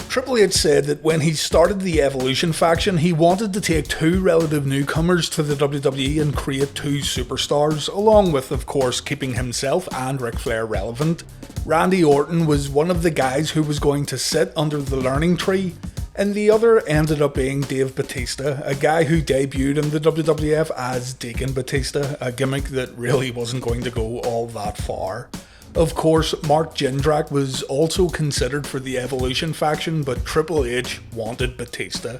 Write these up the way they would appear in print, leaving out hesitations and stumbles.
Triple H said that when he started the Evolution faction, he wanted to take two relative newcomers to the WWE and create two superstars, along with, of course, keeping himself and Ric Flair relevant. Randy Orton was one of the guys who was going to sit under the learning tree, and the other ended up being Dave Batista, a guy who debuted in the WWF as Deacon Batista, a gimmick that really wasn't going to go all that far. Of course, Mark Jindrak was also considered for the Evolution faction, but Triple H wanted Batista.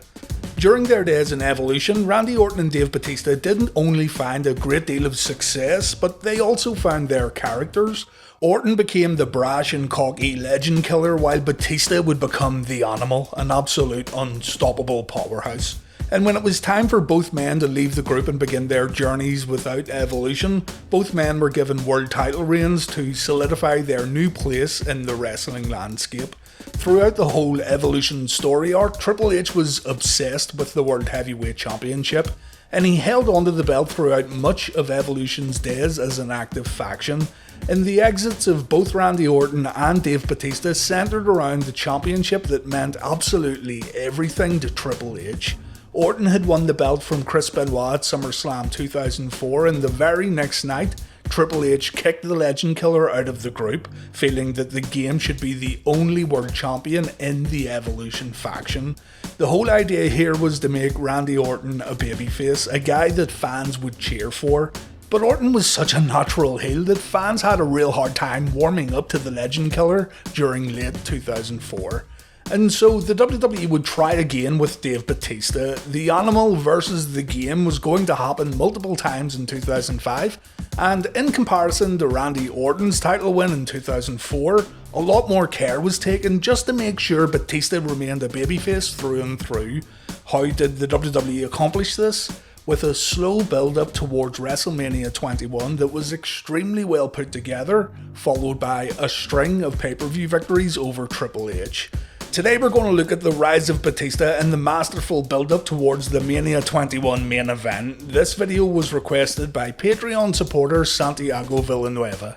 During their days in Evolution, Randy Orton and Dave Batista didn't only find a great deal of success, but they also found their characters. Orton became the brash and cocky legend killer, while Batista would become the Animal, an absolute unstoppable powerhouse. And when it was time for both men to leave the group and begin their journeys without Evolution, both men were given world title reigns to solidify their new place in the wrestling landscape. Throughout the whole Evolution story arc, Triple H was obsessed with the World Heavyweight Championship, and he held onto the belt throughout much of Evolution's days as an active faction. And the exits of both Randy Orton and Dave Batista centered around the championship that meant absolutely everything to Triple H. Orton had won the belt from Chris Benoit at SummerSlam 2004, and the very next night, Triple H kicked the legend killer out of the group, feeling that the game should be the only world champion in the Evolution faction. The whole idea here was to make Randy Orton a babyface, a guy that fans would cheer for. But Orton was such a natural heel that fans had a real hard time warming up to the legend killer during late 2004. And so the WWE would try again with Dave Batista. The Animal versus the Game was going to happen multiple times in 2005, and in comparison to Randy Orton's title win in 2004, a lot more care was taken just to make sure Batista remained a babyface through and through. How did the WWE accomplish this? With a slow build-up towards WrestleMania 21 that was extremely well put together, followed by a string of pay-per-view victories over Triple H. Today we're going to look at the rise of Batista and the masterful build-up towards the Mania 21 main event. This video was requested by Patreon supporter Santiago Villanueva.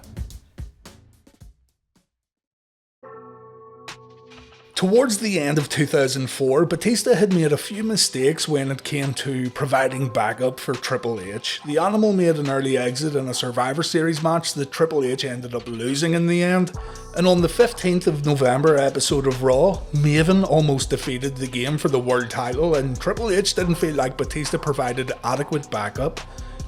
Towards the end of 2004, Batista had made a few mistakes when it came to providing backup for Triple H. The Animal made an early exit in a Survivor Series match that Triple H ended up losing in the end, and on the 15th of November episode of Raw, Maven almost defeated the Game for the world title, and Triple H didn't feel like Batista provided adequate backup.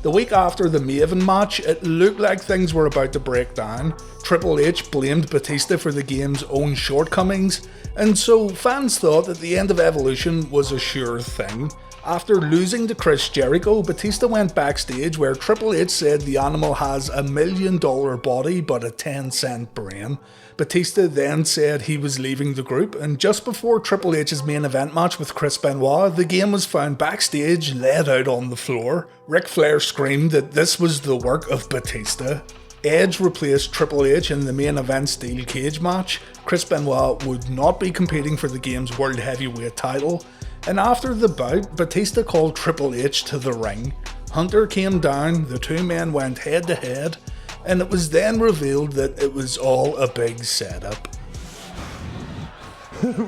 The week after the Maven match, it looked like things were about to break down. Triple H blamed Batista for the Game's own shortcomings, and so fans thought that the end of Evolution was a sure thing. After losing to Chris Jericho, Batista went backstage where Triple H said the Animal has $1 million body but a 10-cent brain. Batista then said he was leaving the group, and just before Triple H's main event match with Chris Benoit, the Game was found backstage, laid out on the floor. Ric Flair screamed that this was the work of Batista. Edge replaced Triple H in the main event steel cage match. Chris Benoit would not be competing for the Game's World Heavyweight title. And after the bout, Batista called Triple H to the ring. Hunter came down, the two men went head to head, and it was then revealed that it was all a big setup.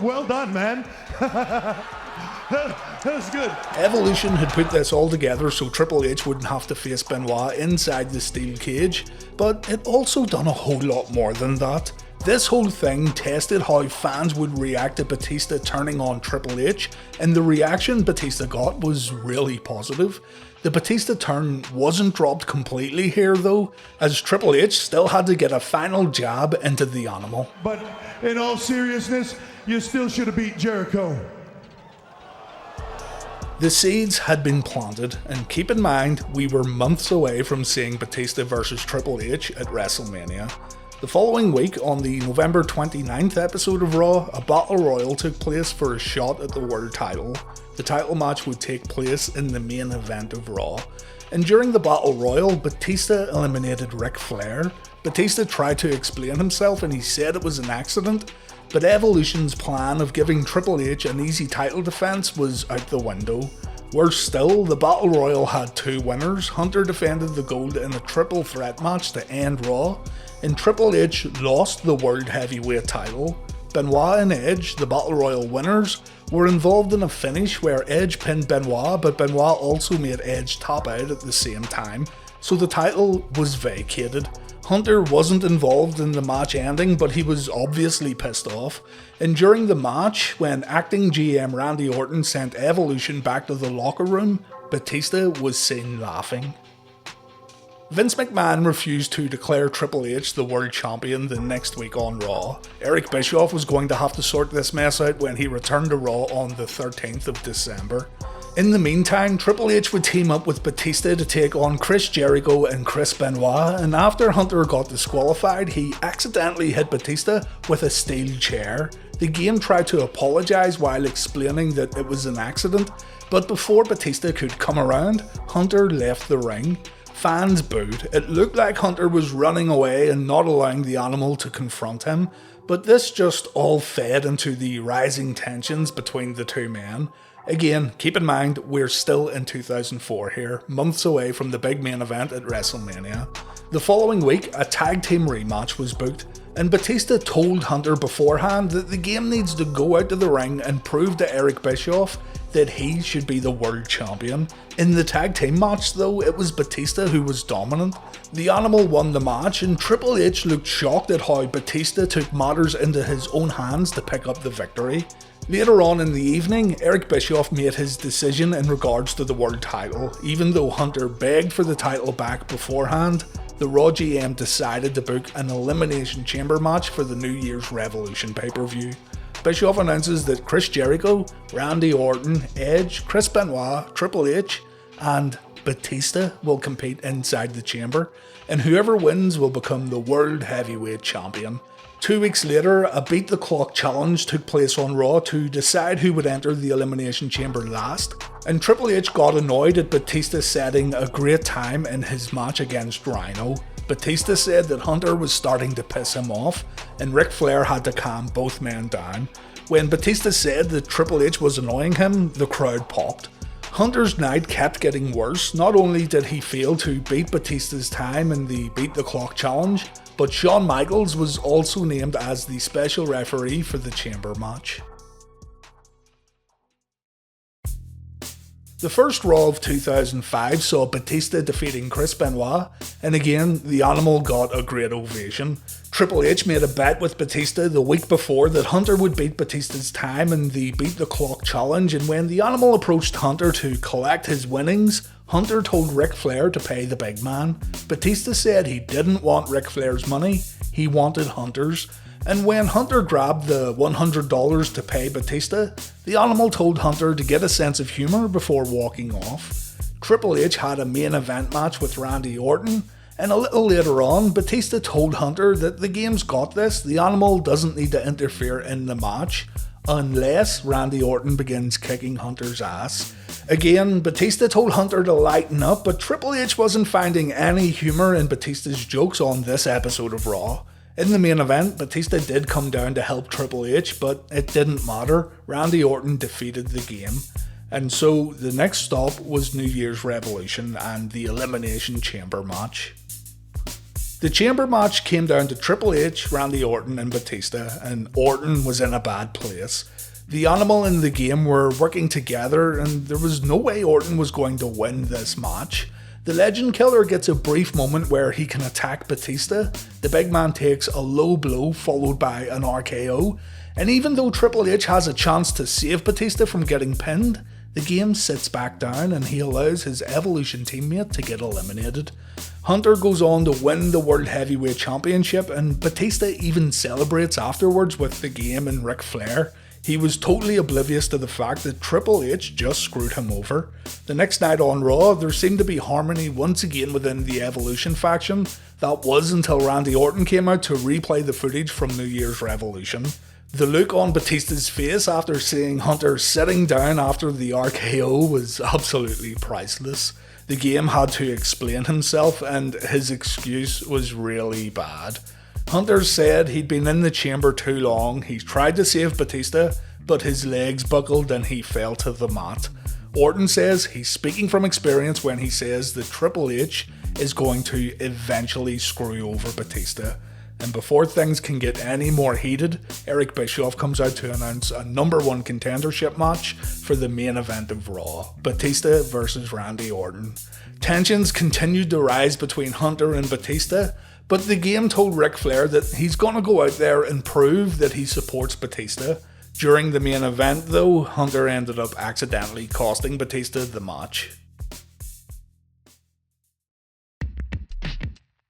Well done, man. That was good. Evolution had put this all together so Triple H wouldn't have to face Benoit inside the steel cage, but it also done a whole lot more than that. This whole thing tested how fans would react to Batista turning on Triple H, and the reaction Batista got was really positive. The Batista turn wasn't dropped completely here though, as Triple H still had to get a final jab into the Animal. But in all seriousness, you still should have beat Jericho. The seeds had been planted, and keep in mind, we were months away from seeing Batista versus Triple H at WrestleMania. The following week, on the November 29th episode of Raw, a Battle Royal took place for a shot at the world title. The title match would take place in the main event of Raw. And during the Battle Royal, Batista eliminated Ric Flair. Batista tried to explain himself and he said it was an accident, but Evolution's plan of giving Triple H an easy title defense was out the window. Worse still, the Battle Royal had two winners. Hunter defended the gold in a triple threat match to end Raw, and Triple H lost the World Heavyweight title. Benoit and Edge, the Battle Royal winners, were involved in a finish where Edge pinned Benoit, but Benoit also made Edge tap out at the same time, so the title was vacated. Hunter wasn't involved in the match ending, but he was obviously pissed off. And during the match, when acting GM Randy Orton sent Evolution back to the locker room, Batista was seen laughing. Vince McMahon refused to declare Triple H the world champion the next week on Raw. Eric Bischoff was going to have to sort this mess out when he returned to Raw on the 13th of December. In the meantime, Triple H would team up with Batista to take on Chris Jericho and Chris Benoit, and after Hunter got disqualified, he accidentally hit Batista with a steel chair. The game tried to apologise while explaining that it was an accident, but before Batista could come around, Hunter left the ring. Fans booed. It looked like Hunter was running away and not allowing the animal to confront him, but this just all fed into the rising tensions between the two men. Again, keep in mind, we're still in 2004 here, months away from the big main event at WrestleMania. The following week, a tag team rematch was booked, and Batista told Hunter beforehand that the game needs to go out to the ring and prove to Eric Bischoff that he should be the world champion. In the tag team match though, it was Batista who was dominant. The Animal won the match, and Triple H looked shocked at how Batista took matters into his own hands to pick up the victory. Later on in the evening, Eric Bischoff made his decision in regards to the world title. Even though Hunter begged for the title back beforehand, the Raw GM decided to book an Elimination Chamber match for the New Year's Revolution pay-per-view. Bischoff announces that Chris Jericho, Randy Orton, Edge, Chris Benoit, Triple H, and Batista will compete inside the chamber, and whoever wins will become the World Heavyweight Champion. 2 weeks later, a Beat the Clock challenge took place on Raw to decide who would enter the Elimination Chamber last, and Triple H got annoyed at Batista setting a great time in his match against Rhino. Batista said that Hunter was starting to piss him off, and Ric Flair had to calm both men down. When Batista said that Triple H was annoying him, the crowd popped. Hunter's night kept getting worse. Not only did he fail to beat Batista's time in the Beat the Clock challenge, but Shawn Michaels was also named as the special referee for the chamber match. The first Raw of 2005 saw Batista defeating Chris Benoit, and again, the Animal got a great ovation. Triple H made a bet with Batista the week before that Hunter would beat Batista's time in the Beat the Clock challenge, and when the Animal approached Hunter to collect his winnings, Hunter told Ric Flair to pay the big man. Batista said he didn't want Ric Flair's money, he wanted Hunter's. And when Hunter grabbed the $100 to pay Batista, the Animal told Hunter to get a sense of humour before walking off. Triple H had a main event match with Randy Orton, and a little later on, Batista told Hunter that the game's got this, the Animal doesn't need to interfere in the match, unless Randy Orton begins kicking Hunter's ass. Again, Batista told Hunter to lighten up, but Triple H wasn't finding any humour in Batista's jokes on this episode of Raw. In the main event, Batista did come down to help Triple H, but it didn't matter. Randy Orton defeated the game. And so the next stop was New Year's Revolution and the Elimination Chamber match. The chamber match came down to Triple H, Randy Orton and Batista, and Orton was in a bad place. The Animal and the game were working together, and there was no way Orton was going to win this match. The Legend Killer gets a brief moment where he can attack Batista. The big man takes a low blow followed by an RKO, and even though Triple H has a chance to save Batista from getting pinned, the game sits back down and he allows his Evolution teammate to get eliminated. Hunter goes on to win the World Heavyweight Championship, and Batista even celebrates afterwards with the game and Ric Flair. He was totally oblivious to the fact that Triple H just screwed him over. The next night on Raw, there seemed to be harmony once again within the Evolution faction. That was until Randy Orton came out to replay the footage from New Year's Revolution. The look on Batista's face after seeing Hunter sitting down after the RKO was absolutely priceless. The game had to explain himself, and his excuse was really bad. Hunter said he'd been in the chamber too long, he tried to save Batista, but his legs buckled and he fell to the mat. Orton says he's speaking from experience when he says that Triple H is going to eventually screw over Batista. And before things can get any more heated, Eric Bischoff comes out to announce a #1 contendership match for the main event of Raw, Batista versus Randy Orton. Tensions continued to rise between Hunter and Batista, but the game told Ric Flair that he's gonna go out there and prove that he supports Batista. During the main event though, Hunter ended up accidentally costing Batista the match.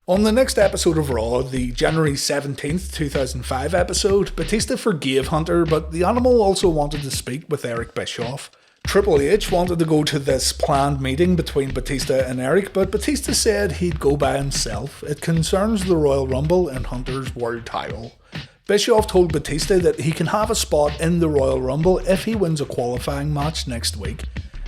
On the next episode of Raw, the January 17th, 2005 episode, Batista forgave Hunter, but the Animal also wanted to speak with Eric Bischoff. Triple H wanted to go to this planned meeting between Batista and Eric, but Batista said he'd go by himself. It concerns the Royal Rumble and Hunter's world title. Bischoff told Batista that he can have a spot in the Royal Rumble if he wins a qualifying match next week,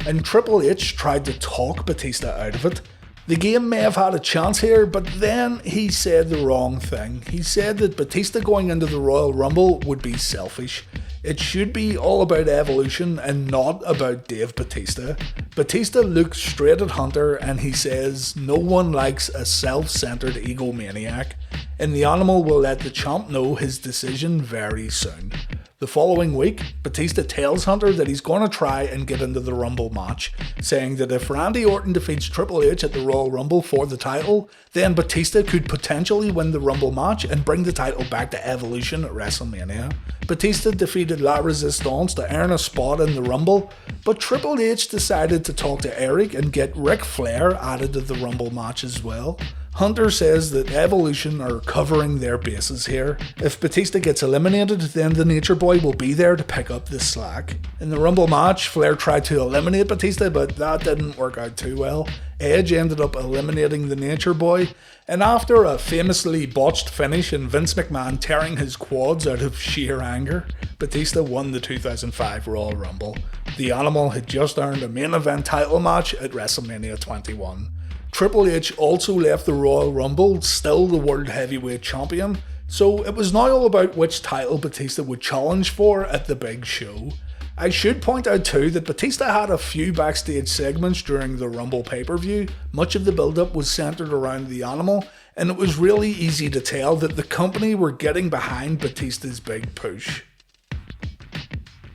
and Triple H tried to talk Batista out of it. The game may have had a chance here, but then he said the wrong thing. He said that Batista going into the Royal Rumble would be selfish. It should be all about Evolution and not about Dave Batista. Batista looks straight at Hunter and he says no one likes a self-centered egomaniac, and the Animal will let the champ know his decision very soon. The following week, Batista tells Hunter that he's going to try and get into the Rumble match, saying that if Randy Orton defeats Triple H at the Royal Rumble for the title, then Batista could potentially win the Rumble match and bring the title back to Evolution at WrestleMania. Batista defeated La Resistance to earn a spot in the Rumble, but Triple H decided to talk to Eric and get Ric Flair added to the Rumble match as well. Hunter says that Evolution are covering their bases here. If Batista gets eliminated, then the Nature Boy will be there to pick up the slack. In the Rumble match, Flair tried to eliminate Batista, but that didn't work out too well. Edge ended up eliminating the Nature Boy, and after a famously botched finish and Vince McMahon tearing his quads out of sheer anger, Batista won the 2005 Royal Rumble. The Animal had just earned a main event title match at WrestleMania 21. Triple H also left the Royal Rumble still the World Heavyweight Champion, so it was now all about which title Batista would challenge for at the big show. I should point out too that Batista had a few backstage segments during the Rumble pay-per-view. Much of the build-up was centered around the Animal, and it was really easy to tell that the company were getting behind Batista's big push.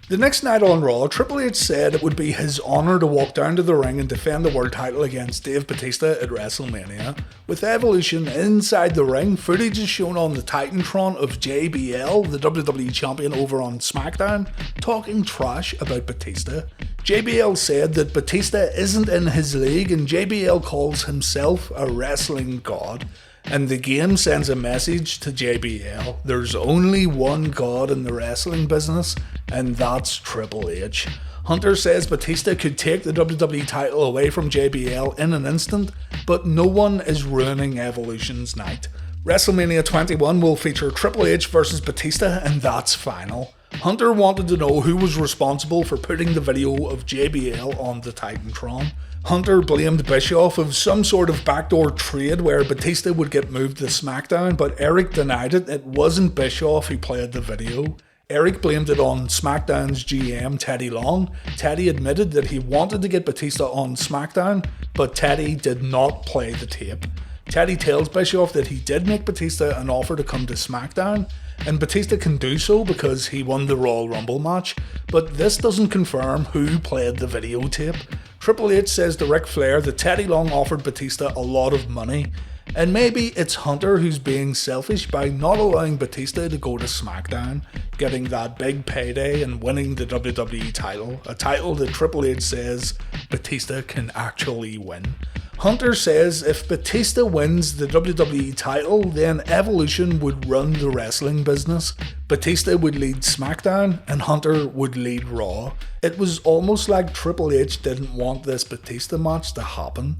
The next night on Raw, Triple H said it would be his honour to walk down to the ring and defend the world title against Dave Batista at WrestleMania. With Evolution inside the ring, footage is shown on the Titantron of JBL, the WWE Champion over on SmackDown, talking trash about Batista. JBL said that Batista isn't in his league and JBL calls himself a wrestling god. And the game sends a message to JBL. There's only one god in the wrestling business, and that's Triple H. Hunter says Batista could take the WWE title away from JBL in an instant, but no one is ruining Evolution's night. WrestleMania 21 will feature Triple H versus Batista, and that's final. Hunter wanted to know who was responsible for putting the video of JBL on the Titantron. Hunter blamed Bischoff of some sort of backdoor trade where Batista would get moved to SmackDown, but Eric denied it. It wasn't Bischoff who played the video. Eric blamed it on SmackDown's GM, Teddy Long. Teddy admitted that he wanted to get Batista on SmackDown, but Teddy did not play the tape. Teddy tells Bischoff that he did make Batista an offer to come to SmackDown, and Batista can do so because he won the Royal Rumble match, but this doesn't confirm who played the videotape. Triple H says to Ric Flair that Teddy Long offered Batista a lot of money, and maybe it's Hunter who's being selfish by not allowing Batista to go to SmackDown, getting that big payday and winning the WWE title, a title that Triple H says Batista can actually win. Hunter says if Batista wins the WWE title, then Evolution would run the wrestling business, Batista would lead SmackDown, and Hunter would lead Raw. It was almost like Triple H didn't want this Batista match to happen.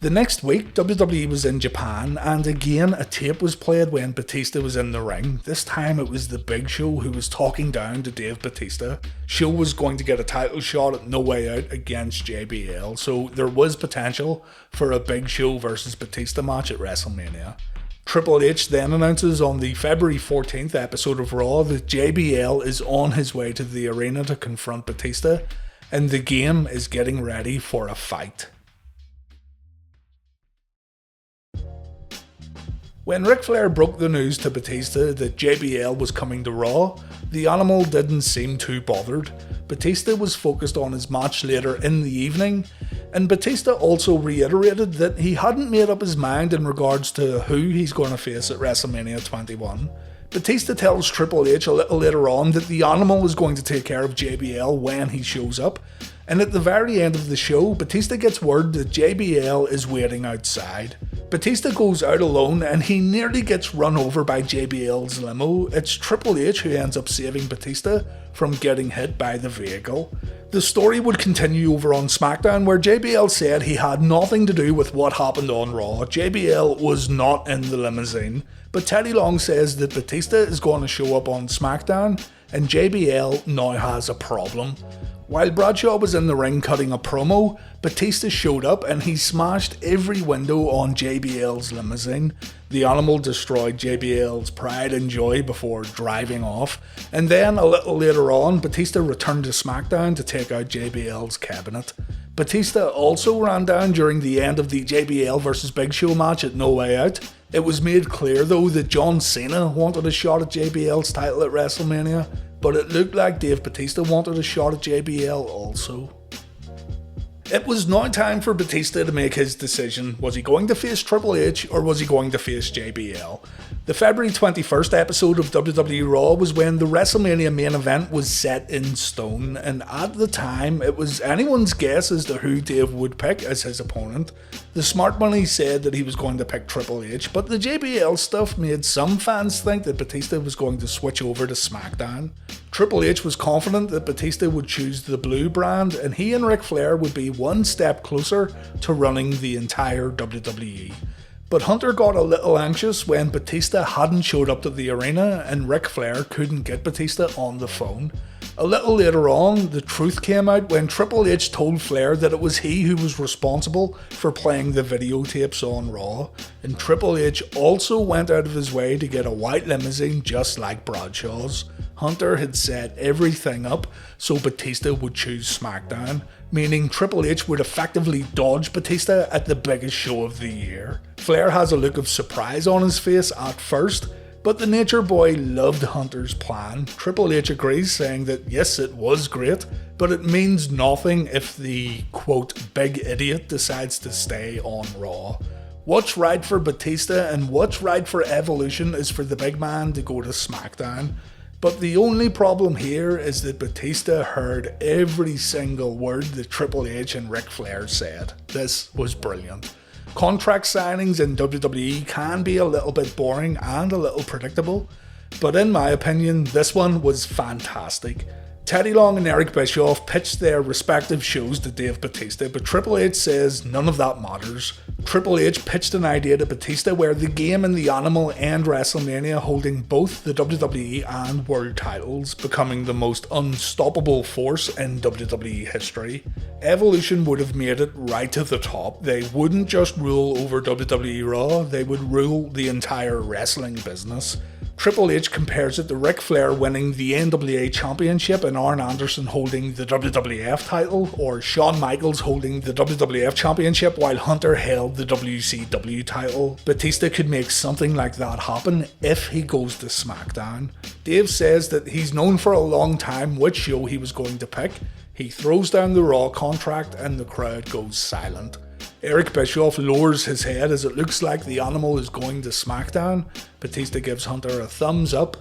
The next week, WWE was in Japan, and again a tape was played when Batista was in the ring. This time it was the Big Show who was talking down to Dave Batista. Show was going to get a title shot at No Way Out against JBL, so there was potential for a Big Show versus Batista match at WrestleMania. Triple H then announces on the February 14th episode of Raw that JBL is on his way to the arena to confront Batista, and the game is getting ready for a fight. When Ric Flair broke the news to Batista that JBL was coming to Raw, the Animal didn't seem too bothered. Batista was focused on his match later in the evening, and Batista also reiterated that he hadn't made up his mind in regards to who he's going to face at WrestleMania 21. Batista tells Triple H a little later on that the Animal is going to take care of JBL when he shows up, and at the very end of the show, Batista gets word that JBL is waiting outside. Batista goes out alone and he nearly gets run over by JBL's limo. It's Triple H who ends up saving Batista from getting hit by the vehicle. The story would continue over on SmackDown, where JBL said he had nothing to do with what happened on Raw. JBL was not in the limousine, but Teddy Long says that Batista is going to show up on SmackDown and JBL now has a problem. While Bradshaw was in the ring cutting a promo, Batista showed up and he smashed every window on JBL's limousine. The Animal destroyed JBL's pride and joy before driving off, and then a little later on, Batista returned to SmackDown to take out JBL's cabinet. Batista also ran down during the end of the JBL vs Big Show match at No Way Out. It was made clear though that John Cena wanted a shot at JBL's title at WrestleMania, but it looked like Dave Batista wanted a shot at JBL also. It was now time for Batista to make his decision. Was he going to face Triple H or was he going to face JBL? The February 21st episode of WWE Raw was when the WrestleMania main event was set in stone, and at the time it was anyone's guess as to who Dave would pick as his opponent. The smart money said that he was going to pick Triple H, but the JBL stuff made some fans think that Batista was going to switch over to SmackDown. Triple H was confident that Batista would choose the blue brand, and he and Ric Flair would be one step closer to running the entire WWE. But Hunter got a little anxious when Batista hadn't showed up to the arena and Ric Flair couldn't get Batista on the phone. A little later on, the truth came out when Triple H told Flair that it was he who was responsible for playing the videotapes on Raw, and Triple H also went out of his way to get a white limousine just like Bradshaw's. Hunter had set everything up so Batista would choose SmackDown, meaning Triple H would effectively dodge Batista at the biggest show of the year. Flair has a look of surprise on his face at first, but the Nature Boy loved Hunter's plan. Triple H agrees, saying that yes, it was great, but it means nothing if the quote big idiot decides to stay on Raw. What's right for Batista and what's right for Evolution is for the big man to go to SmackDown. But the only problem here is that Batista heard every single word that Triple H and Ric Flair said. This was brilliant. Contract signings in WWE can be a little bit boring and a little predictable, but in my opinion, this one was fantastic. Teddy Long and Eric Bischoff pitched their respective shows to Dave Batista, but Triple H says none of that matters. Triple H pitched an idea to Batista where the game and the Animal end WrestleMania holding both the WWE and World titles, becoming the most unstoppable force in WWE history. Evolution would have made it right to the top. They wouldn't just rule over WWE Raw, they would rule the entire wrestling business. Triple H compares it to Ric Flair winning the NWA Championship and Arn Anderson holding the WWF title, or Shawn Michaels holding the WWF Championship while Hunter held the WCW title. Batista could make something like that happen if he goes to SmackDown. Dave says that he's known for a long time which show he was going to pick. He throws down the Raw contract and the crowd goes silent. Eric Bischoff lowers his head as it looks like the Animal is going to SmackDown. Batista gives Hunter a thumbs up.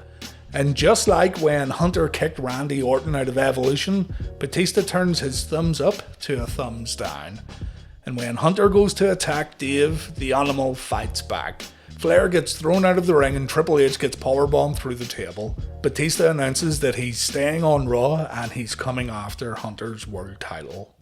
And just like when Hunter kicked Randy Orton out of Evolution, Batista turns his thumbs up to a thumbs down. And when Hunter goes to attack Dave, the Animal fights back. Flair gets thrown out of the ring and Triple H gets powerbombed through the table. Batista announces that he's staying on Raw and he's coming after Hunter's world title.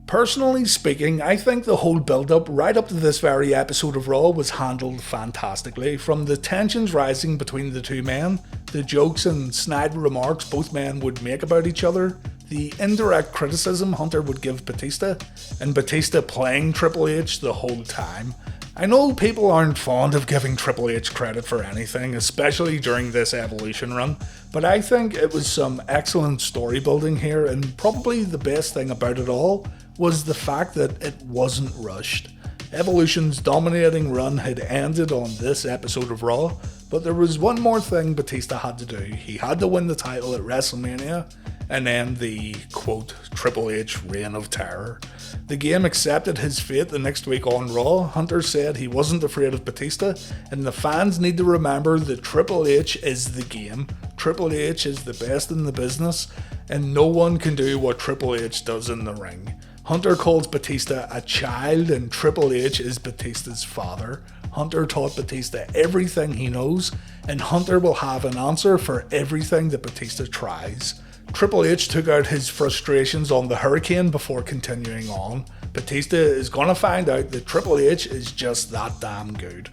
Personally speaking, I think the whole build-up right up to this very episode of Raw was handled fantastically. From the tensions rising between the two men, the jokes and snide remarks both men would make about each other, the indirect criticism Hunter would give Batista, and Batista playing Triple H the whole time. I know people aren't fond of giving Triple H credit for anything, especially during this Evolution run, but I think it was some excellent story building here, and probably the best thing about it all was the fact that it wasn't rushed. Evolution's dominating run had ended on this episode of Raw, but there was one more thing Batista had to do. He had to win the title at WrestleMania and end the, quote, Triple H reign of terror. The game accepted his fate the next week on Raw. Hunter said he wasn't afraid of Batista, and the fans need to remember that Triple H is the game. Triple H is the best in the business, and no one can do what Triple H does in the ring. Hunter calls Batista a child, and Triple H is Batista's father. Hunter taught Batista everything he knows, and Hunter will have an answer for everything that Batista tries. Triple H took out his frustrations on the Hurricane before continuing on. Batista is gonna find out that Triple H is just that damn good.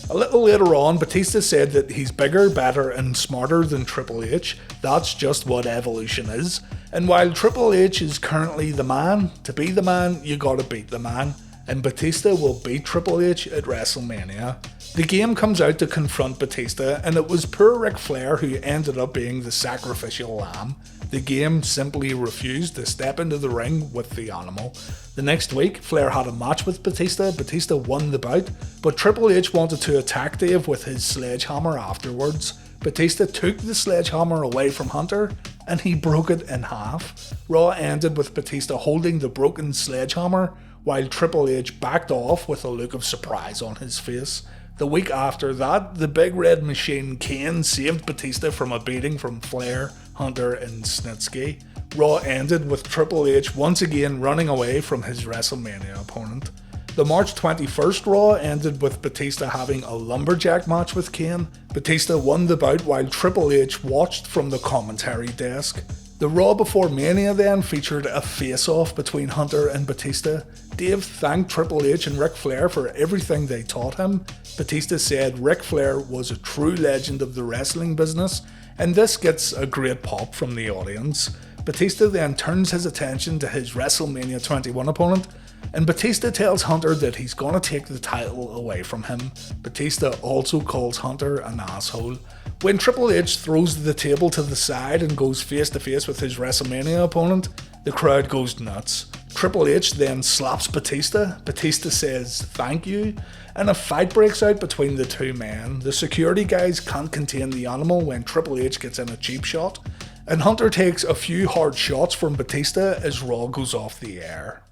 A little later on, Batista said that he's bigger, better, and smarter than Triple H. That's just what Evolution is. And while Triple H is currently the man, to be the man, you gotta beat the man. And Batista will beat Triple H at WrestleMania. The game comes out to confront Batista, and it was poor Ric Flair who ended up being the sacrificial lamb. The game simply refused to step into the ring with the animal. The next week, Flair had a match with Batista. Batista won the bout, but Triple H wanted to attack Dave with his sledgehammer afterwards. Batista took the sledgehammer away from Hunter, and he broke it in half. Raw ended with Batista holding the broken sledgehammer, while Triple H backed off with a look of surprise on his face. The week after that, the Big Red Machine Kane saved Batista from a beating from Flair, Hunter, and Snitsky. Raw ended with Triple H once again running away from his WrestleMania opponent. The March 21st Raw ended with Batista having a lumberjack match with Kane. Batista won the bout while Triple H watched from the commentary desk. The Raw before Mania then featured a face-off between Hunter and Batista. Dave thanked Triple H and Ric Flair for everything they taught him. Batista said Ric Flair was a true legend of the wrestling business, and this gets a great pop from the audience. Batista then turns his attention to his WrestleMania 21 opponent, and Batista tells Hunter that he's gonna take the title away from him. Batista also calls Hunter an asshole. When Triple H throws the table to the side and goes face to face with his WrestleMania opponent, the crowd goes nuts. Triple H then slaps Batista. Batista says thank you, and a fight breaks out between the two men. The security guys can't contain the animal when Triple H gets in a cheap shot, and Hunter takes a few hard shots from Batista as Raw goes off the air.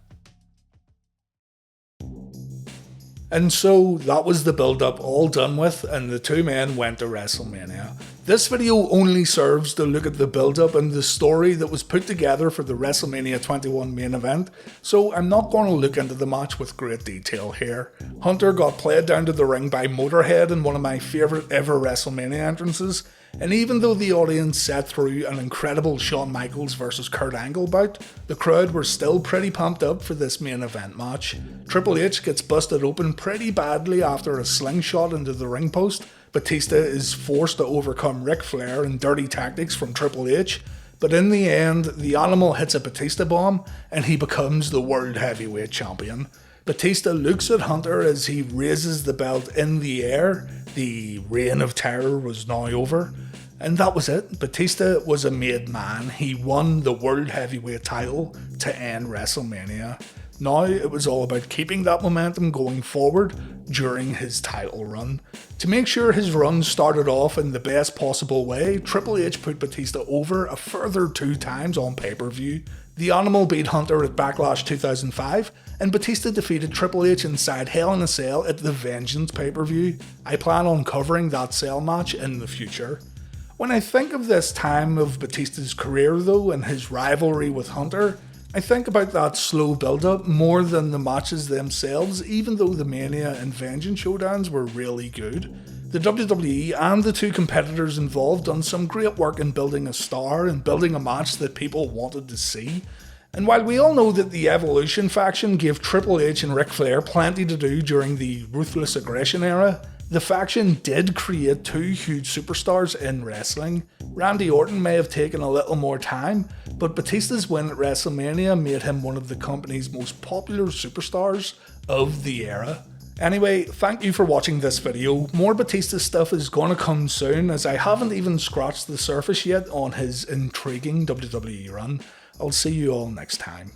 And so that was the build-up all done with, and the two men went to WrestleMania. This video only serves to look at the build-up and the story that was put together for the WrestleMania 21 main event, so I'm not going to look into the match with great detail here. Hunter got played down to the ring by Motorhead in one of my favourite ever WrestleMania entrances, and even though the audience sat through an incredible Shawn Michaels vs Kurt Angle bout, the crowd were still pretty pumped up for this main event match. Triple H gets busted open pretty badly after a slingshot into the ring post. Batista is forced to overcome Ric Flair and dirty tactics from Triple H, but in the end, the animal hits a Batista bomb and he becomes the World Heavyweight Champion. Batista looks at Hunter as he raises the belt in the air. The reign of terror was now over. And that was it. Batista was a made man. He won the World Heavyweight title to end WrestleMania. Now it was all about keeping that momentum going forward during his title run. To make sure his run started off in the best possible way, Triple H put Batista over a further 2 times on pay-per-view. The Animal beat Hunter at Backlash 2005, and Batista defeated Triple H inside Hell in a Cell at the Vengeance pay-per-view. I plan on covering that Cell match in the future. When I think of this time of Batista's career though, and his rivalry with Hunter, I think about that slow build-up more than the matches themselves, even though the Mania and Vengeance showdowns were really good. The WWE and the 2 competitors involved done some great work in building a star and building a match that people wanted to see. And while we all know that the Evolution faction gave Triple H and Ric Flair plenty to do during the Ruthless Aggression era, the faction did create 2 huge superstars in wrestling. Randy Orton may have taken a little more time, but Batista's win at WrestleMania made him one of the company's most popular superstars of the era. Anyway, thank you for watching this video. More Batista stuff is gonna come soon, as I haven't even scratched the surface yet on his intriguing WWE run. I'll see you all next time.